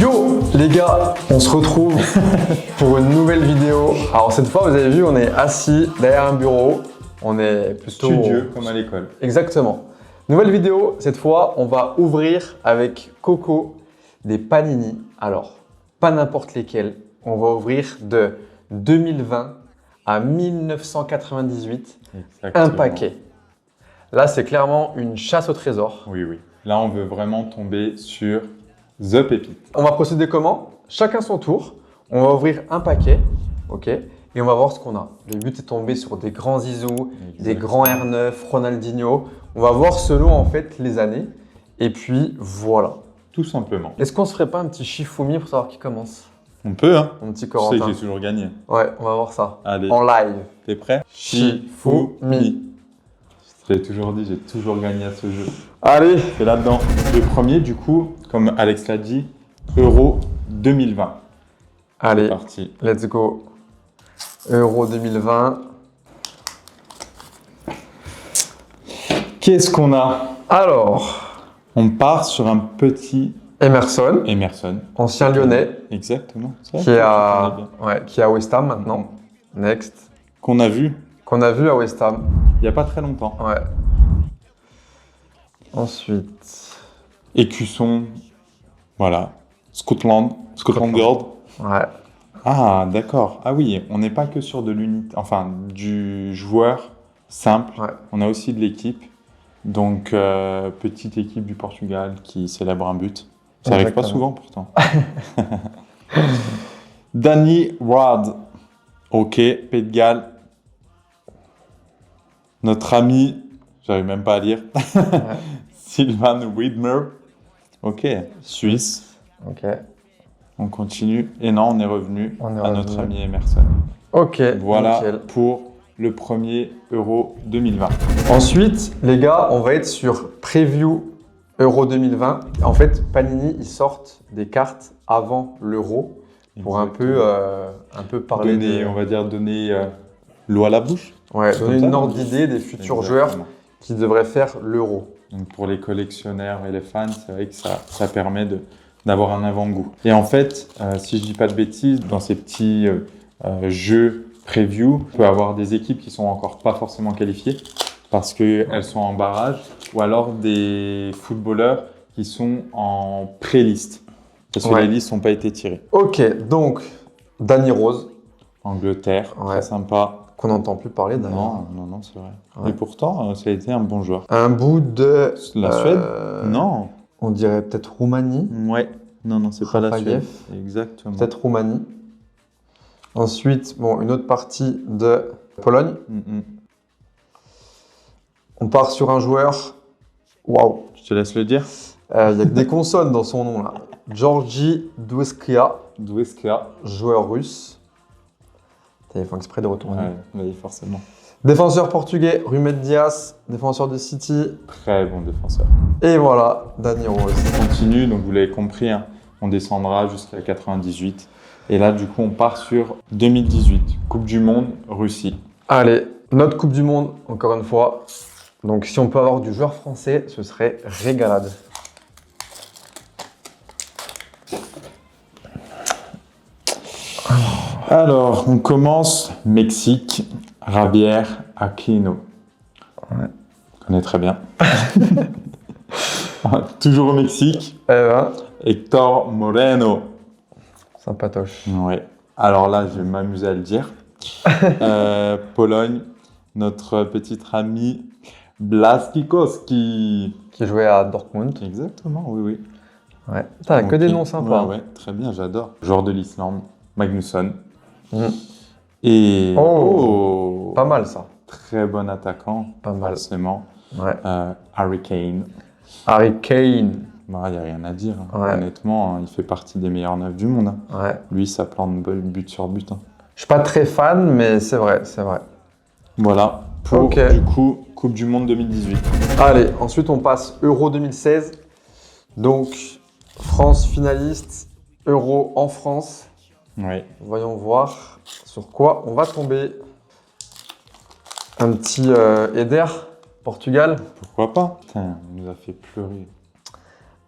Yo les gars, on se retrouve pour une nouvelle vidéo. Alors cette fois, vous avez vu, on est assis derrière un bureau. On est plutôt… Studieux, comme à l'école. Exactement. Nouvelle vidéo, cette fois, on va ouvrir avec Coco des panini. Alors, pas n'importe lesquels. On va ouvrir de 2020 à 1998, Exactement. un paquet. Là, c'est clairement une chasse au trésor. Oui, oui. Là, on veut vraiment tomber sur The Pépite. On va procéder comment? Chacun son tour. On va ouvrir un paquet, ok? Et on va voir ce qu'on a. Le but est de tomber sur des grands Zizou, des grands R9, Ronaldinho. On va voir selon en fait les années. Et puis voilà. Tout simplement. Est-ce qu'on se ferait pas un petit Shifumi pour savoir qui commence? On peut, hein? Mon petit Tu sais Corentin. que j'ai toujours gagné. Ouais, on va voir ça. Allez, En live. t'es prêt? Shifumi. Je l'ai toujours dit, j'ai toujours gagné à ce jeu. Allez. C'est là-dedans. Le premier, du coup, comme Alex l'a dit, Euro 2020. Allez, C'est parti. let's go. Euro 2020. Qu'est-ce qu'on a? Alors, On part sur un petit Emerson, Emerson. ancien lyonnais, Exactement. Ça, qui tu est connais à, bien. ouais, qui est à West Ham maintenant. Next. Qu'on a vu Qu'on a vu à West Ham. il n'y a pas très longtemps. Ouais. Ensuite. Écusson, voilà. Scotland Yard. Ouais. Ah, d'accord. Ah oui, on n'est pas que sur de l'unité, enfin du joueur simple. Ouais. On a aussi de l'équipe. Donc, petite équipe du Portugal qui célèbre un but. Ça n'arrive pas souvent pourtant. Danny Ward. Ok, Pays de Galles. Notre ami, j'arrive même pas à lire. Sylvain Widmer. Ok, Suisse. Ok. On continue. Et non, on est revenu à notre ami Emerson. Ok. Voilà Nickel. pour le premier Euro 2020. Ensuite, les gars, on va être sur Preview Euro 2020. En fait, Panini, ils sortent des cartes avant l'Euro pour un peu parler Donner, on va dire, donner l'eau à la bouche. Ouais, donner Comme une ça, ordre d'idée des futurs Exactement. joueurs qui devraient faire l'Euro. Donc pour les collectionneurs et les fans, c'est vrai que ça permet d'avoir un avant-goût. Et en fait, si je dis pas de bêtises, dans ces petits jeux preview, on peut avoir des équipes qui sont encore pas forcément qualifiées parce qu'elles sont en barrage, ou alors des footballeurs qui sont en pré-liste parce que les listes n'ont pas été tirées. Ok, donc Danny Rose, Angleterre, Ouais. très sympa. qu'on n'entend plus parler d'ailleurs. Non, c'est vrai. Ouais. Et pourtant, ça a été un bon joueur. Un bout de… La Suède? Non. On dirait peut-être Roumanie. Ouais. Non, c'est pas la Rafaïev. Suède. Exactement. Peut-être Roumanie. Ensuite, bon, une autre partie de Pologne. On part sur un joueur. Waouh! Je te laisse le dire. Il y a que des consonnes dans son nom là. Georgi Douskia, Douesca. joueur russe. Ils font exprès de retourner. Ouais, oui, forcément. Défenseur portugais, Rumed Dias, défenseur de City. Très bon défenseur. Et voilà, Danny Rose. On continue, donc vous l'avez compris, hein, on descendra jusqu'à 98. Et là, du coup, on part sur 2018. Coupe du Monde, Russie. Allez, notre Coupe du Monde, encore une fois. Donc si on peut avoir du joueur français, ce serait régalade. Alors, on commence Mexique, Javier Aquino. Ouais. On connaît très bien. Toujours au Mexique, Eh ben, Héctor Moreno. sympatoche. Ouais. Alors là, je vais m'amuser à le dire. Pologne, notre petit ami Blaszczykowski. Qui jouait à Dortmund. Exactement, oui. Ouais. T'as que Ok. des noms sympas. Ouais, très bien, j'adore. Joueur de l'Islande, Magnusson. Mm. Et Oh. Pas mal ça. très bon attaquant, Pas mal. forcément. Ouais. Harry Kane. Harry Kane. Bah, il n'y a rien à dire. Hein. Ouais. Honnêtement, il fait partie des meilleurs neufs du monde. Hein. Ouais. Lui, ça plante but sur but. Hein. Je suis pas très fan, mais c'est vrai, c'est vrai. Voilà, pour Ok. du coup, Coupe du Monde 2018. Allez, ensuite on passe Euro 2016. Donc, France finaliste, Euro en France. Oui. Voyons voir sur quoi on va tomber. Un petit Eder, Portugal. Pourquoi pas? Putain, il nous a fait pleurer.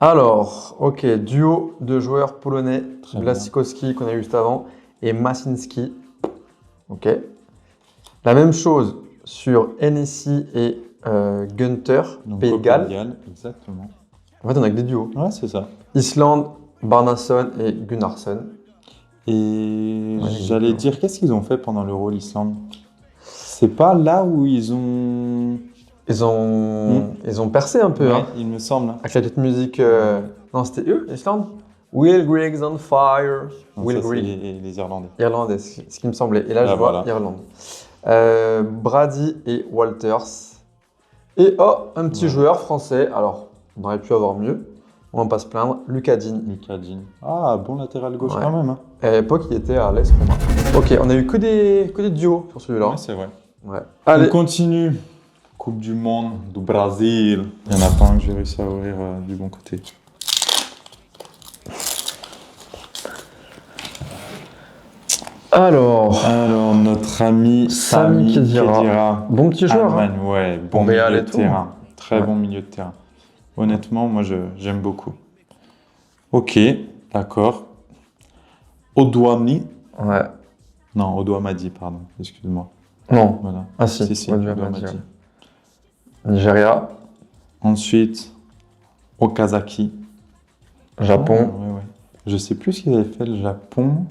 Alors, ok, duo de joueurs polonais, Très Błaszczykowski qu'on a eu juste avant et Masinski. Ok. La même chose sur NSI et Günther, Donc, Pays de au Galles. exactement. En fait, on a que des duos. Ouais, c'est ça. Islande, Barnason et Gunnarsson. Et Ouais, j'allais exactement. dire, qu'est-ce qu'ils ont fait pendant l'Euro, l'Islande? C'est pas là où ils ont. Ils ont percé un peu, Ouais, hein, il me semble. avec la petite musique. Non, c'était eux, Islande. Will Griggs on fire. Non, Will ça, c'est Griggs. les Irlandais. Irlandais, ce qui me semblait. Et là, Ah, je vois voilà. Irlande. Brady et Walters. Et un petit Voilà. joueur français. Alors, on aurait pu avoir mieux. On va pas se plaindre. Lucas Digne. Lucas Digne. Ah, bon latéral gauche Ouais. quand même. Hein. À l'époque, il était à l'AS Roma. Ok, on a eu que des duos sur celui-là. Ouais, c'est vrai. Ouais. On Allez. continue. Coupe du monde du Brésil. Il y en a pas un que j'ai réussi à ouvrir du bon côté. Alors, notre ami Sami Khedira. Bon petit joueur. Hein. Allemagne, ouais, bon Pour Real milieu et de tout. terrain. Très Ouais. bon milieu de terrain. Honnêtement, moi, j'aime beaucoup. Ok, d'accord. Odouamni. Ouais. Non, Odouamadi, pardon. Excuse-moi. Non. Voilà. Ah si, Si, Odouamadi, Odouamadi. ouais. Nigeria, Ensuite, Okazaki. Japon. Ah, ouais, ouais. Je sais plus ce qu'ils avaient fait le Japon.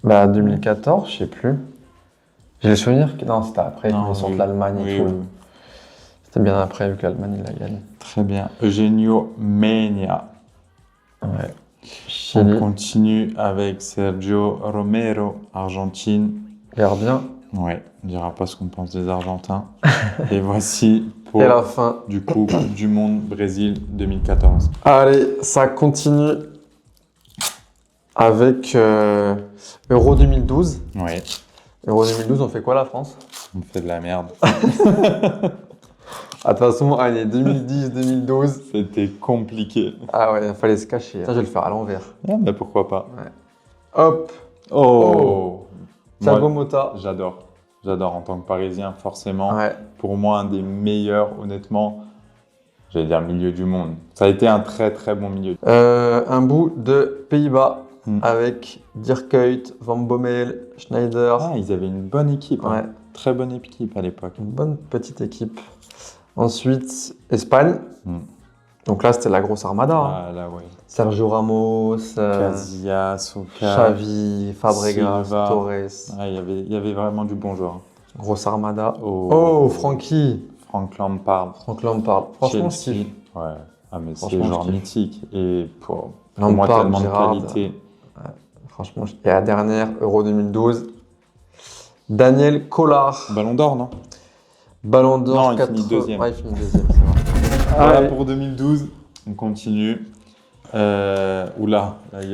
Bah 2014, je sais plus. J'ai le souvenir que non, c'était après Non, quand ils sortent oui. l'Allemagne et Oui, tout. oui, oui. C'était bien après vu que l'Allemagne il la gagne. Très bien. Eugenio Menia. Ouais. On Chili, continue avec Sergio Romero, Argentine. gardien. Ouais, on dira pas ce qu'on pense des Argentins. Et voici pour Et la fin. du coup Coupe du Monde Brésil 2014. Allez, ça continue avec Euro 2012. Ouais, Euro 2012, on fait quoi la France? on fait de la merde. Ah, de toute façon, année 2010-2012. C'était compliqué. Ah ouais, il fallait se cacher. Ça, je vais le faire à l'envers. Ah, mais pourquoi pas. Hop, Oh, Thiago Moi, Motta. j'adore. J'adore en tant que Parisien, forcément. Ouais. Pour moi, un des meilleurs, honnêtement, j'allais dire milieu du monde. Ça a été un très très bon milieu. Un bout de Pays-Bas Mm. avec Dirk Kuyt, Van Bommel, Schneider. Ah, ils avaient une bonne équipe. Hein. Ouais, Très bonne équipe à l'époque. une bonne petite équipe. Ensuite, Espagne. Mm. Donc là, c'était la grosse armada. Hein. Ah là, ouais. Sergio Ramos, Casillas, Oka. Xavi, Fabregas, Silva. Torres. Ah, il y avait vraiment du bon joueur. Grosse armada. Oh, Oh, Francky. Frank Lampard. Franck Lampard. Franchement, je Chelsea. kiffe. Ouais. Ah, mais c'est Franchement, genre je kiffe. mythique. Et pour moi, Lampard, tellement Gerrard. de qualité. Franchement, et la dernière, Euro 2012. Daniel Collard. Ballon d'or, non? Ballon d'or. Non, il finit deuxième. Ouais, il finit deuxième, c'est vrai. Voilà Allez. pour 2012. On continue. Oula, là, il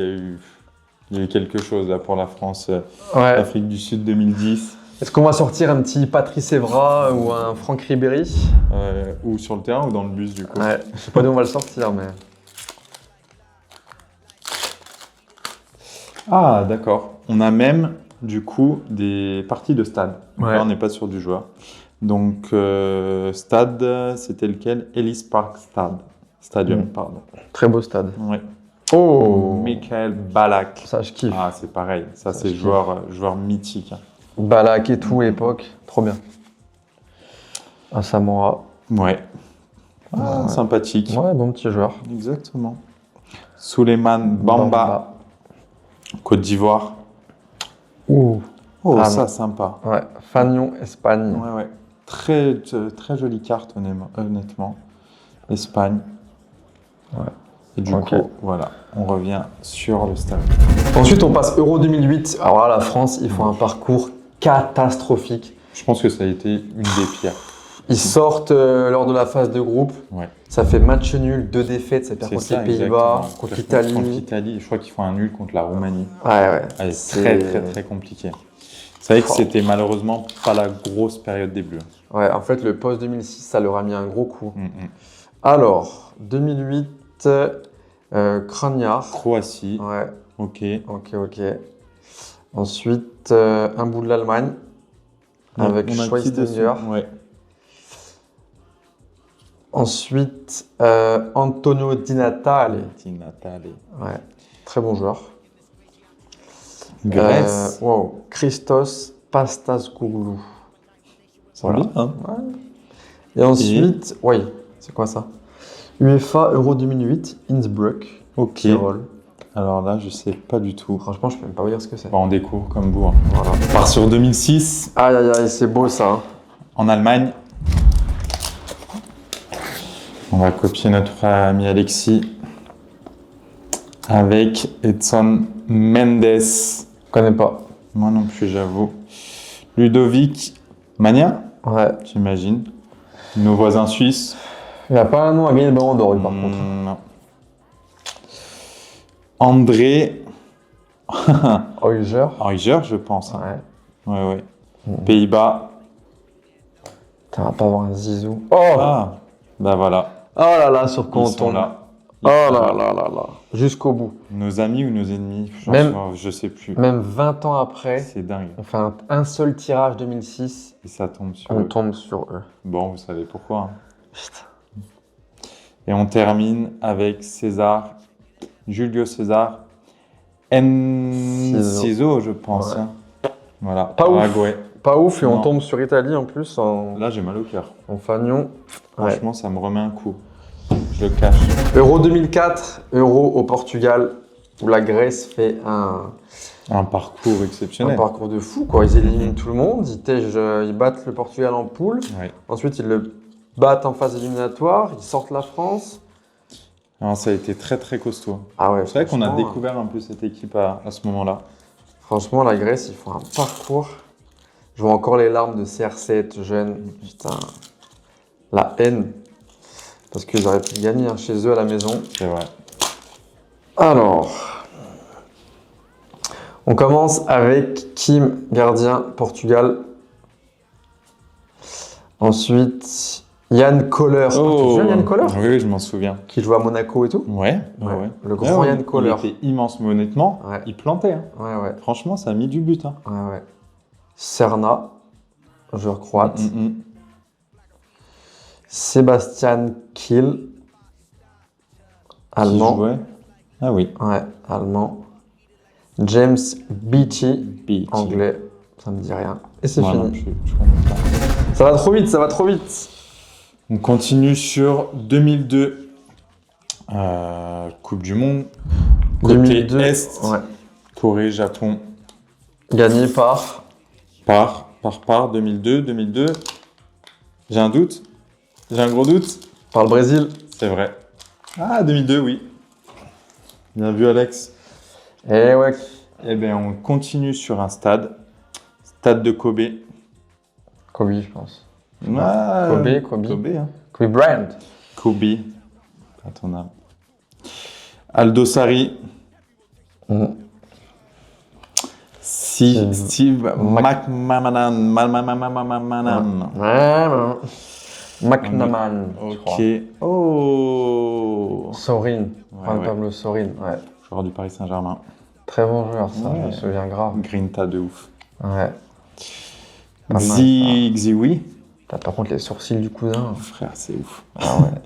y a eu quelque chose là, pour la France. Ouais. Afrique du Sud 2010. Est-ce qu'on va sortir un petit Patrice Evra ou un Franck Ribéry? Ou sur le terrain ou dans le bus, du coup. Ouais, je sais pas d'où on va le sortir, mais. Ah, d'accord. On a même, du coup, des parties de stade. Donc Ouais. là, on n'est pas sur du joueur. Donc, stade, c'était lequel? Ellis Park Stadium, Mm. pardon. Très beau stade. Ouais. Oh, Michael Ballack. ça je kiffe. Ah, c'est pareil. Ça, Ça, c'est je kiffe. joueur mythique. Hein. Balak et tout, époque. Trop bien. Un Samoa. Ouais. Ah, Ouais. sympathique. Ouais, bon petit joueur. Exactement. Souleymane Bamba, Côte d'Ivoire. Ouh. Oh, Ah, ça, non. sympa. Ouais, Fagnon, Espagne. Ouais, ouais. Très, très jolie carte, honnêtement. Espagne. Ouais. Et du Ok. coup, voilà, on revient sur le stade. Ensuite, on passe Euro 2008. Alors là, la France, ils font un parcours catastrophique. Je pense que ça a été une des pires. Ils sortent lors de la phase de groupe. Ouais. Ça fait match nul, 2 défaites. Ça perd contre les Pays-Bas, exactement. contre Contre l'Italie. l'Italie. Je crois qu'ils font un nul contre la Roumanie. Ouais. Ah, C'est- très, très, très compliqué. C'est vrai que Oh. c'était malheureusement pas la grosse période des Bleus. Ouais, en fait, le post 2006, ça leur a mis un gros coup. Mm, mm. Alors, 2008, Krajnar. Croatie, Ouais, ok. ok. Ensuite, un bout de l'Allemagne avec On a qui dessus? Schweinsteiger. Ouais. Ensuite, Antonio Di Natale. Di Natale. Ouais, très bon joueur. Grèce. Wow, Christos Pastascoglou. C'est bien, hein. Et ensuite, oui, c'est quoi ça? UEFA Euro 2008, Innsbruck, Ok. Tyrol. Alors là, je sais pas du tout. Franchement, je peux même pas vous dire ce que c'est. Bon, on découvre comme vous. Hein. Voilà. On part sur 2006, Aïe, aïe, aïe, c'est beau ça. Hein. en Allemagne. On va copier notre ami Alexis avec Edson Mendes. Je connais pas. Moi non plus, j'avoue. Ludovic Magna, Ouais. j'imagine. Nos voisins suisses. Il a pas un nom à gagner le ballon d'or, lui, par contre. Non. André Heuger. Heuger, je pense. Hein. Ouais. Ouais. Pays-Bas. Ça va pas avoir un zizou. Oh! Ah, bah voilà. Oh là là, sur Ils quoi on sont tombe. là. Oh là là là là. Jusqu'au bout. Nos amis ou nos ennemis, Même- franchement, je sais plus. Même 20 ans après, C'est dingue. on fait un seul tirage 2006, Et ça tombe sur on eux. tombe sur eux. Bon, vous savez pourquoi. Hein. Putain. Et on termine avec César, Julio César, Ciso, je pense. Ouais. Hein. Voilà, Pas ouf. Paraguay. Pas ouf, et on Non. tombe sur Italie en plus, Là, j'ai mal au cœur. en fanion. Ouais. Franchement, ça me remet un coup. Je le cache. Euro 2004, Euro au Portugal, où la Grèce fait un Un parcours exceptionnel. parcours de fou, quoi. Ils éliminent tout le monde, ils battent le Portugal en poule, Ouais. ensuite ils le battent en phase éliminatoire, ils sortent la France. Alors, ça a été très très costaud. Ah ouais, C'est vrai qu'on a franchement, découvert un peu cette équipe à ce moment-là. Franchement, la Grèce, ils font un parcours. Je vois encore les larmes de CR7, jeune. Putain, la haine. Parce qu'ils auraient pu gagner hein, chez eux à la maison. C'est vrai. Alors, on commence avec Kim, gardien, Portugal. Ensuite, Yann Koller. Ah, tu te souviens Yann Koller? Oui, oui, je m'en souviens. Qui joue à Monaco et tout? Ouais, Ouais, le grand D'ailleurs, Yann Koller. Il était immense, mais honnêtement, Ouais. il plantait. Hein. Ouais, ouais, Franchement, ça a mis du but. Hein. ouais. Serna, joueur croate. Mm. Sebastian Kiel, Qui allemand. jouait Ah oui. Ouais, allemand. James Beattie, Beach. anglais. Ça me dit rien. Et c'est Moi non fini. plus, je connais pas. Ça va trop vite, ça va trop vite. On continue sur 2002. Coupe du Monde. Côté 2002. Est, Ouais. Corée, Japon. Gagné par. Par 2002. J'ai un doute. J'ai un gros doute. Par le Brésil. C'est vrai. Ah, 2002, oui. Bien vu, Alex. Eh ouais. Eh bien, on continue sur un stade. Stade de Kobe. Kobe, je pense. Ah, Kobe. Kobe, hein. Kobe Bryant. Kobe. À ton âme. Aldo Sarri. Mhm. Steve McManaman. Ouais. McNaman, je crois. Ok. Oh. Sorin. Juan ouais. Pablo Sorin. Ouais. Joueur du Paris Saint-Germain. Très bon joueur, ça. Ouais. Je me souviens grave. Grinta de ouf. Ouais. Pas mal, Xiwi. T'as par contre les sourcils du cousin. Frère, c'est ouf. Ah ouais.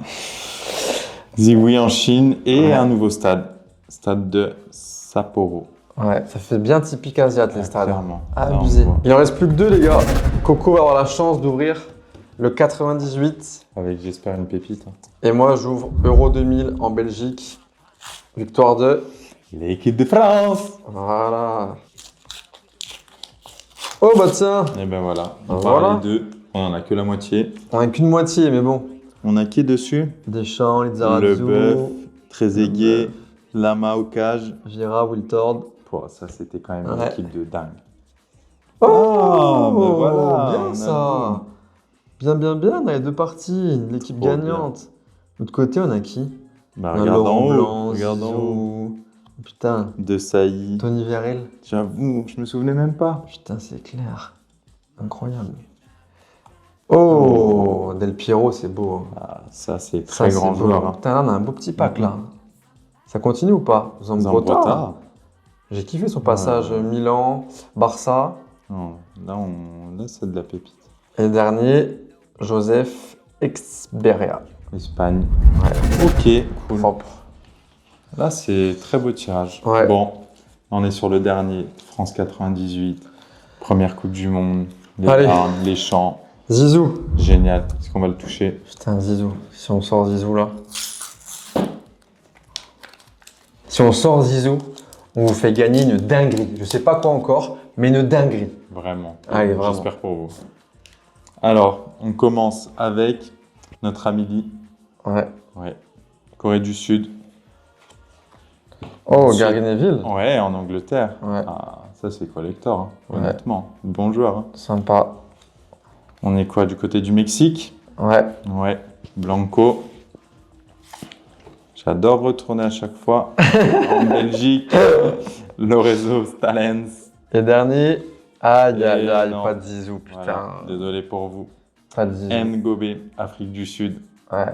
Xiwi en Chine et Ouais. un nouveau stade. Stade de Sapporo. Ouais, ça fait bien typique asiate les stades. Clairement. Abusé. Là, on voit. Il en reste plus que 2 les gars. Coco va avoir la chance d'ouvrir le 98 Avec, j'espère, une pépite. Hein. et moi j'ouvre Euro 2000 en Belgique. Victoire de... L'équipe de France. Voilà. Oh bah tiens, Et ben voilà. On Voilà. parle les deux. On en a que la moitié. on a qu'une moitié mais bon. On a qui dessus? Deschamps, Le Lizarazu, bœuf, Trezeguet, bœuf. Lama au cage. Gérard, Wiltord. Pouah, ça, c'était quand même une Ouais. équipe de dingue. Oh, ben voilà, bien on a ça. Bien, on a les deux parties, l'équipe Trop gagnante. De l'autre côté, on a qui? Bah, On a regarde en Laurent haut. Blanc, Regarde en haut. Zizou. Putain, De Sailly. Tony Vérel. J'avoue, je me souvenais même pas. Putain, c'est clair. Incroyable. Oh, Del Piero, c'est beau. Hein. Ah, ça, c'est Ça, très c'est grand beau. joueur. Hein. Putain, là, on a un beau petit pack, là. Ça continue ou pas? Zambrotta. Zambrotta. J'ai kiffé son passage Ouais. Milan, Barça. Non, là, c'est de la pépite. Et dernier, Joseph Exberia. Espagne. Ouais. Ok, cool. Propre. Là, c'est très beau tirage. Ouais. Bon, on est sur le dernier. France 98, première Coupe du Monde, les Allez. armes, les champs. Zizou. Génial. Est-ce qu'on va le toucher? Putain, Zizou. Si on sort Zizou là. Si on sort Zizou, on vous fait gagner une dinguerie. Je sais pas quoi encore, mais une dinguerie. Vraiment. Allez, vraiment. J'espère pour vous. Alors, on commence avec notre Amélie. Ouais. Ouais. Corée du Sud. Oh, Ensuite- Gary Neville. Ouais, en Angleterre. Ouais. Ah, ça, c'est collector, hein, Ouais. honnêtement. Bon joueur. Hein. Sympa. On est quoi, du côté du Mexique? Ouais. Ouais. Blanco. J'adore retourner à chaque fois. En Belgique. Lorenzo Stalens. Et dernier. Aïe, Et aïe, aïe, non. pas de Zizou, putain. Voilà. Désolé pour vous. Pas de Zizou. Ngobé, Afrique du Sud. Ouais.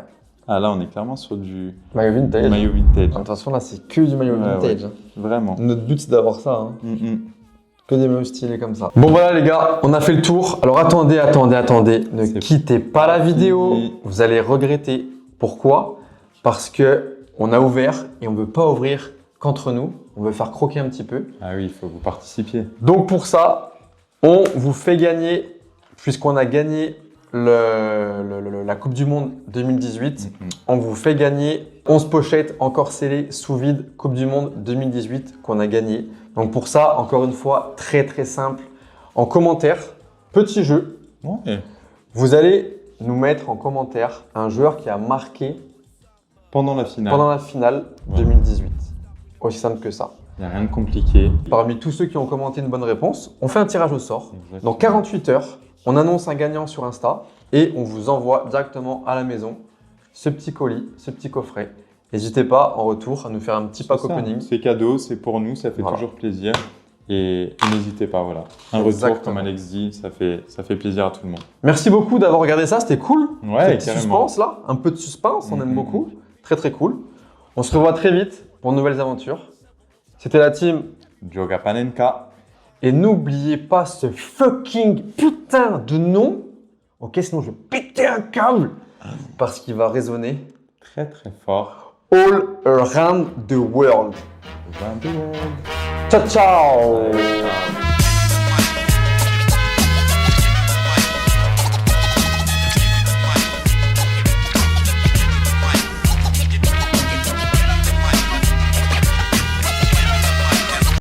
Ah là, on est clairement sur du Maillot vintage. maillot vintage. Attention, là, c'est que du maillot Ouais, vintage. Vraiment. Notre but, c'est d'avoir ça. Hein. Mm-mm. Que des maillots stylés comme ça. Bon, voilà, les gars, on a fait le tour. Alors, attendez. Ne C'est quittez pas la pas vidéo. fini. Vous allez regretter. Pourquoi? Parce que on a ouvert et on ne veut pas ouvrir qu'entre nous. On veut faire croquer un petit peu. Ah oui, il faut que vous participiez. Donc, pour ça, on vous fait gagner, puisqu'on a gagné la Coupe du Monde 2018, Mm-mm. on vous fait gagner 11 pochettes encore scellées sous vide Coupe du Monde 2018 qu'on a gagné. Donc pour ça, encore une fois, très très simple. En commentaire, petit jeu, Ouais. vous allez nous mettre en commentaire un joueur qui a marqué Pendant la finale. pendant la finale Ouais. 2018. Aussi simple que ça. Il n'y a rien de compliqué. Parmi tous ceux qui ont commenté une bonne réponse, on fait un tirage au sort. Exactement. Dans 48 heures, on annonce un gagnant sur Insta et on vous envoie directement à la maison ce petit colis, ce petit coffret. N'hésitez pas en retour à nous faire un petit pack C'est ça. opening. C'est cadeau, c'est pour nous, ça fait Voilà. toujours plaisir. Et n'hésitez pas, voilà. Un retour, Exactement. comme Alex dit, ça fait plaisir à tout le monde. Merci beaucoup d'avoir regardé ça, c'était cool. Ouais, Ce petit carrément. suspense là, un peu de suspense, on aime Mhm. beaucoup. Très très cool. On se revoit très vite pour de nouvelles aventures. C'était la team. Joga Panenka. Et n'oubliez pas ce fucking putain de nom. Ok, sinon je vais péter un câble. Parce qu'il va résonner Très très fort. all around the world. Around the world. Ciao ciao. Allez, ciao.